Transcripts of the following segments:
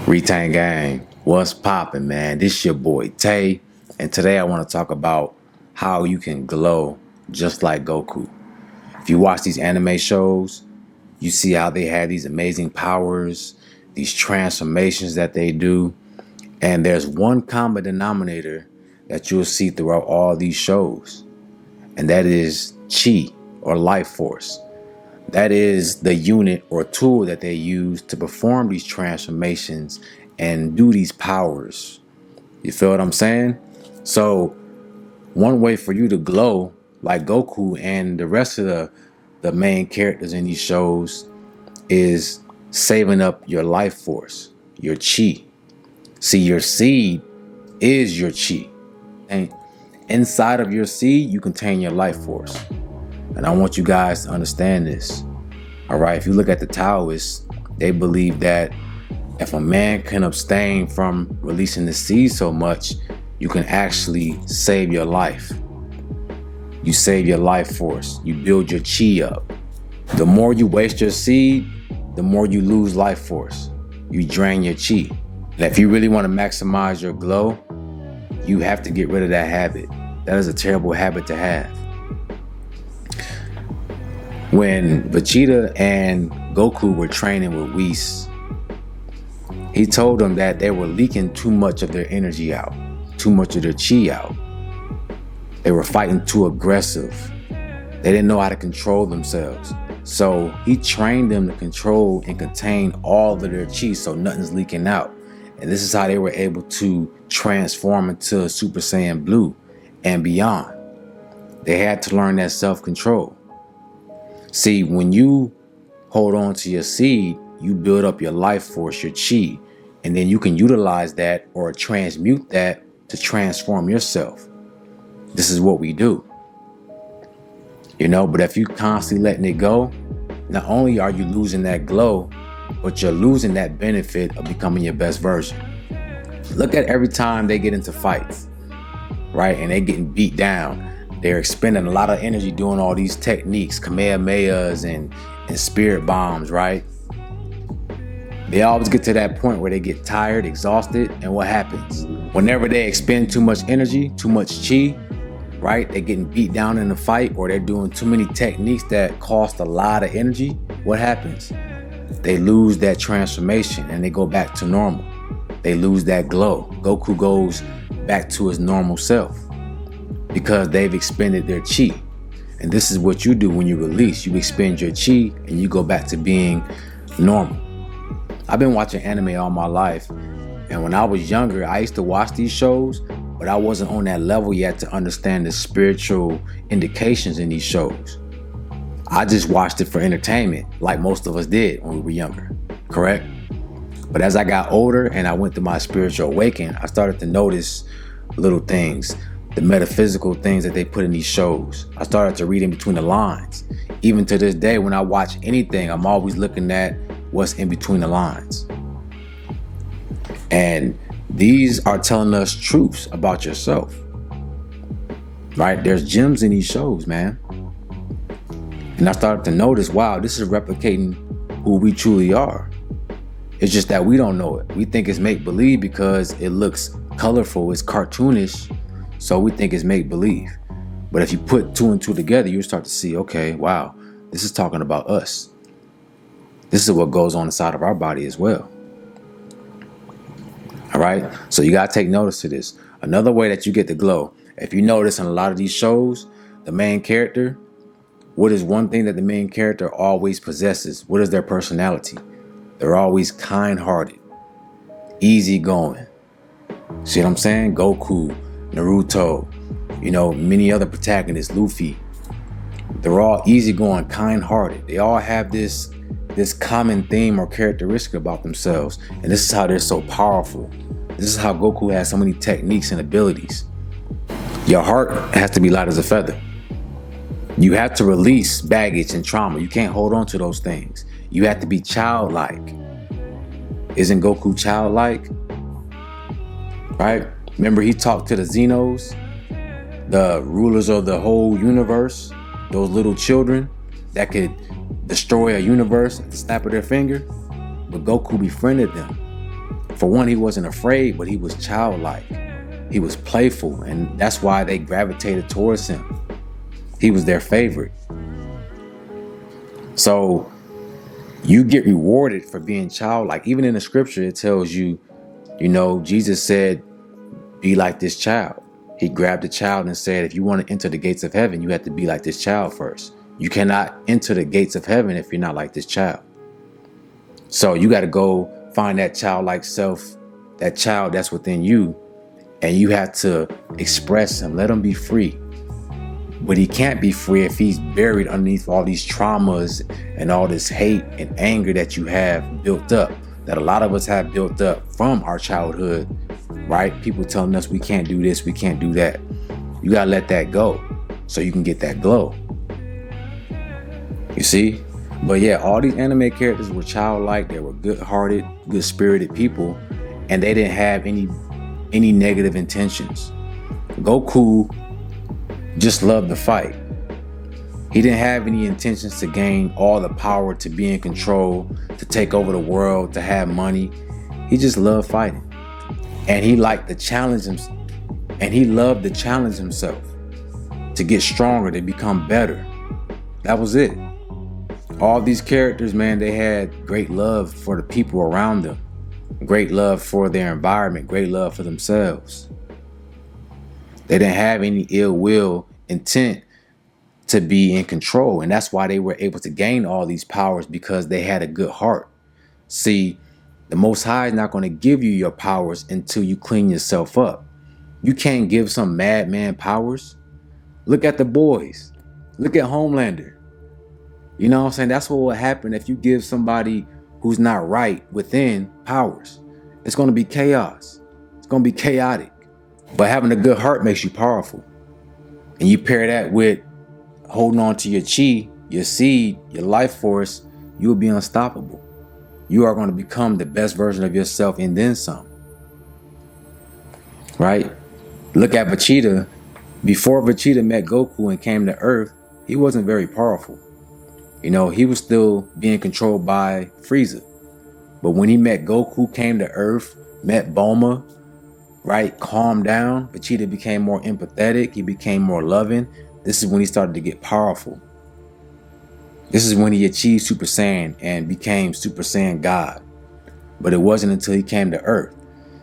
Retang Gang, what's poppin', man? This your boy Tay, and today I want to talk about how you can glow just like Goku. If you watch these anime shows, you see how they have these amazing powers, these transformations that they do, and there's one common denominator that you'll see throughout all these shows, and that is chi, or life force. That is the unit or tool that they use to perform these transformations and do these powers. You feel what I'm saying? So one way for you to glow like Goku and the rest of the main characters in these shows is saving up your life force, your chi. See, your seed is your chi. And inside of your seed, you contain your life force. And I want you guys to understand this. All right, if you look at the Taoists, they believe that if a man can abstain from releasing the seed so much, you can actually save your life. You save your life force. You build your chi up. The more you waste your seed, the more you lose life force. You drain your chi. And if you really want to maximize your glow, you have to get rid of that habit. That is a terrible habit to have. When Vegeta and Goku were training with Whis, he told them that they were leaking too much of their energy out, too much of their chi out. They were fighting too aggressive. They didn't know how to control themselves. So he trained them to control and contain all of their chi so nothing's leaking out. And this is how they were able to transform into Super Saiyan Blue and beyond. They had to learn that self-control. See, when you hold on to your seed, you build up your life force, your chi, and then you can utilize that or transmute that to transform yourself. This is what we do. But if you constantly letting it go, not only are you losing that glow, but you're losing that benefit of becoming your best version. Look at every time they get into fights, right? And they're getting beat down. They're expending a lot of energy doing all these techniques, Kamehamehas and spirit bombs, right? They always get to that point where they get tired, exhausted, and what happens? Whenever they expend too much energy, too much chi, right? They're getting beat down in the fight, or they're doing too many techniques that cost a lot of energy. What happens? They lose that transformation and they go back to normal. They lose that glow. Goku goes back to his normal self because they've expended their chi. And this is what you do when you release. You expend your chi and you go back to being normal. I've been watching anime all my life. And when I was younger, I used to watch these shows, but I wasn't on that level yet to understand the spiritual indications in these shows. I just watched it for entertainment, like most of us did when we were younger, correct? But as I got older and I went through my spiritual awakening, I started to notice little things, the metaphysical things that they put in these shows. I started to read in between the lines. Even to this day, when I watch anything, I'm always looking at what's in between the lines. And these are telling us truths about yourself, right? There's gems in these shows, man. And I started to notice, wow, this is replicating who we truly are. It's just that we don't know it. We think it's make-believe because it looks colorful, it's cartoonish, so we think it's make-believe. But if you put two and two together, you start to see, okay, wow, this is talking about us. This is what goes on inside of our body as well. All right, so you gotta take notice of this. Another way that you get the glow, if you notice in a lot of these shows, the main character, what is one thing that the main character always possesses? What is their personality? They're always kind-hearted, easygoing. See what I'm saying? Goku, Naruto, many other protagonists, Luffy. They're all easygoing, kind-hearted. They all have this common theme or characteristic about themselves. And this is how they're so powerful. This is how Goku has so many techniques and abilities. Your heart has to be light as a feather. You have to release baggage and trauma. You can't hold on to those things. You have to be childlike. Isn't Goku childlike? Right? Remember he talked to the Xenos, the rulers of the whole universe, those little children that could destroy a universe at the snap of their finger? But Goku befriended them For one, he wasn't afraid, but he was childlike. He was playful, and that's why they gravitated towards him. He was their favorite. So you get rewarded for being childlike. Even in the scripture, it tells you, Jesus said, be like this child. He grabbed the child and said, if you want to enter the gates of heaven, you have to be like this child first. You cannot enter the gates of heaven if you're not like this child. So you got to go find that childlike self, that child that's within you, and you have to express him, let him be free. But he can't be free if he's buried underneath all these traumas and all this hate and anger that you have built up, that a lot of us have built up from our childhood, right? People telling us we can't do this, we can't do that. You gotta let that go so you can get that glow. You see? But yeah, all these anime characters were childlike. They were good-hearted, good-spirited people, and they didn't have any negative intentions. Goku just loved to fight. He didn't have any intentions to gain all the power, to be in control, to take over the world, to have money. He just loved fighting. And he liked to challenge him, and he loved to challenge himself to get stronger, to become better. That was it. All these characters, man, they had great love for the people around them, great love for their environment, great love for themselves. They didn't have any ill will intent to be in control. And that's why they were able to gain all these powers, because they had a good heart. See, the Most High is not going to give you your powers until you clean yourself up. You can't give some madman powers. Look at the boys. Look at Homelander. You know what I'm saying? That's what will happen if you give somebody who's not right within powers. It's going to be chaos. It's going to be chaotic. But having a good heart makes you powerful. And you pair that with holding on to your chi, your seed, your life force, you will be unstoppable. You are going to become the best version of yourself and then some. Right? Look at Vegeta. Before Vegeta met Goku and came to Earth, he wasn't very powerful. He was still being controlled by Frieza. But when he met Goku, came to Earth, met Bulma, right, calmed down, Vegeta became more empathetic. He became more loving. This is when he started to get powerful. This is when he achieved Super Saiyan and became Super Saiyan God. But it wasn't until he came to Earth.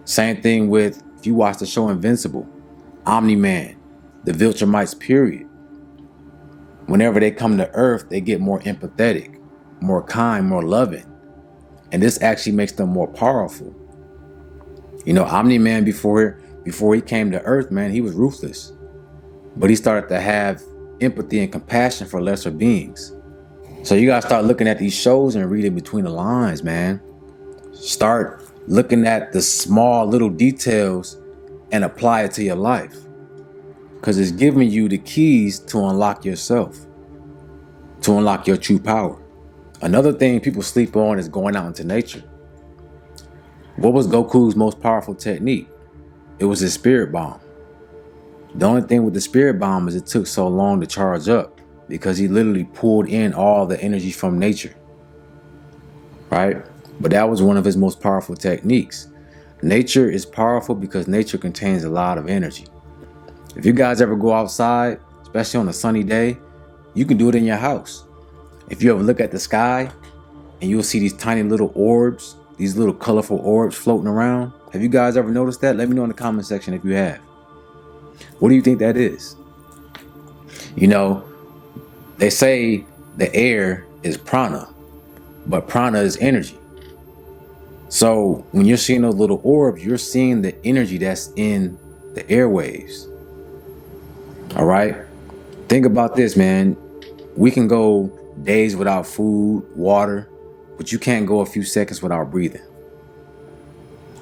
Same thing with, if you watch the show Invincible, Omni-Man, the Viltrumites, period. Whenever they come to Earth, they get more empathetic, more kind, more loving. And this actually makes them more powerful. Omni-Man, before he came to Earth, man, he was ruthless. But he started to have empathy and compassion for lesser beings. So you gotta start looking at these shows and reading between the lines, man. Start looking at the small little details and apply it to your life. Because it's giving you the keys to unlock yourself, to unlock your true power. Another thing people sleep on is going out into nature. What was Goku's most powerful technique? It was his spirit bomb. The only thing with the spirit bomb is it took so long to charge up, because he literally pulled in all the energy from nature. Right? But that was one of his most powerful techniques. Nature is powerful because nature contains a lot of energy. If you guys ever go outside, especially on a sunny day, you can do it in your house. If you ever look at the sky and you'll see these tiny little orbs, these little colorful orbs floating around. Have you guys ever noticed that? Let me know in the comment section if you have. What do you think that is? They say the air is prana, but prana is energy. So when you're seeing those little orbs, you're seeing the energy that's in the airwaves. All right? Think about this, man. We can go days without food, water, but you can't go a few seconds without breathing.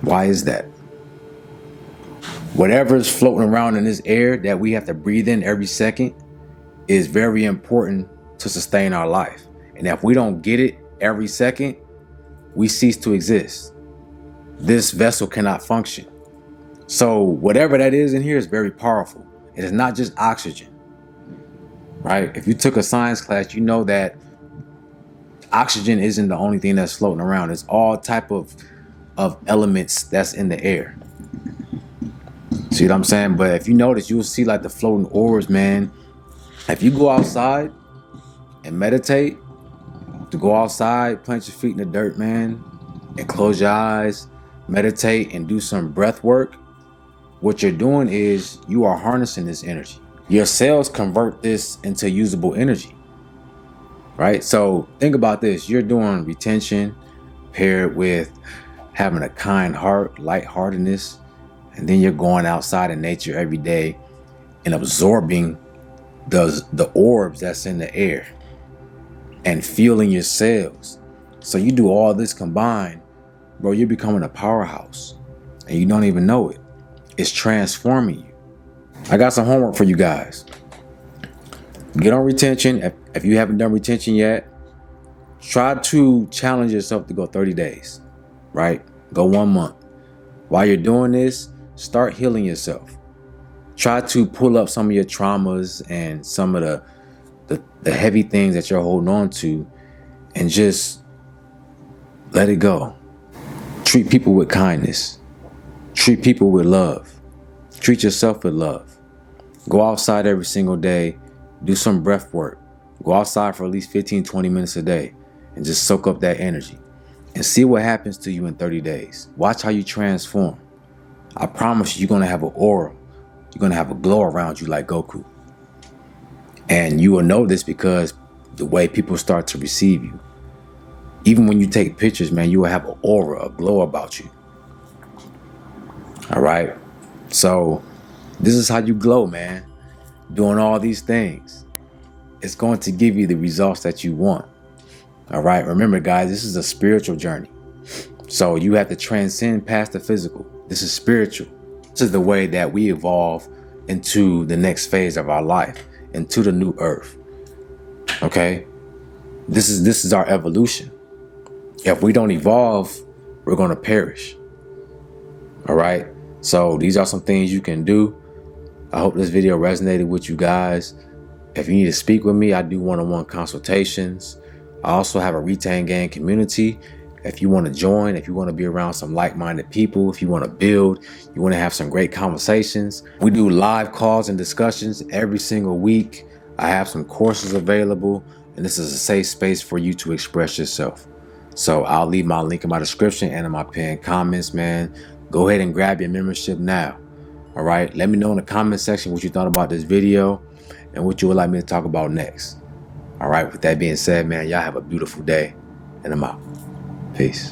Why is that? Whatever's floating around in this air that we have to breathe in every second is very important to sustain our life. And if we don't get it every second, we cease to exist. This vessel cannot function. So whatever that is in here is very powerful. It is not just oxygen, right? If you took a science class, you know that oxygen isn't the only thing that's floating around. It's all type of of elements that's in the air. See what I'm saying? But if you notice, you'll see like the floating orbs, man. If you go outside and meditate, to go outside, plant your feet in the dirt, man, and close your eyes, meditate and do some breath work, what you're doing is you are harnessing this energy. Your cells convert this into usable energy, right? So think about this. You're doing retention paired with having a kind heart, lightheartedness, and then you're going outside in nature every day and absorbing the orbs that's in the air and fueling your cells. So you do all this combined, bro, you're becoming a powerhouse and you don't even know it. It's transforming you. I got some homework for you guys. Get on retention. If you haven't done retention yet, try to challenge yourself to go 30 days, right? Go 1 month. While you're doing this, start healing yourself. Try to pull up some of your traumas and some of the heavy things that you're holding on to and just let it go. Treat people with kindness. Treat people with love. Treat yourself with love. Go outside every single day. Do some breath work. Go outside for at least 15, 20 minutes a day and just soak up that energy and see what happens to you in 30 days. Watch how you transform. I promise you, you're going to have an aura. You're going to have a glow around you like Goku. And you will know this because the way people start to receive you. Even when you take pictures, man, you will have an aura, a glow about you. All right. So this is how you glow, man. Doing all these things. It's going to give you the results that you want. All right. Remember, guys, this is a spiritual journey. So you have to transcend past the physical. This is spiritual. This is the way that we evolve into the next phase of our life, into the new earth. Okay. This is our evolution. If we don't evolve, we're going to perish. All right. So these are some things you can do. I hope this video resonated with you guys. If you need to speak with me, I do one-on-one consultations. I also have a Retang Gang Community. If you want to join, if you want to be around some like-minded people, if you want to build, you want to have some great conversations. We do live calls and discussions every single week. I have some courses available, and this is a safe space for you to express yourself. So I'll leave my link in my description and in my pinned comments, man. Go ahead and grab your membership now. All right. Let me know in the comment section what you thought about this video and what you would like me to talk about next. All right. With that being said, man, y'all have a beautiful day and I'm out. Peace.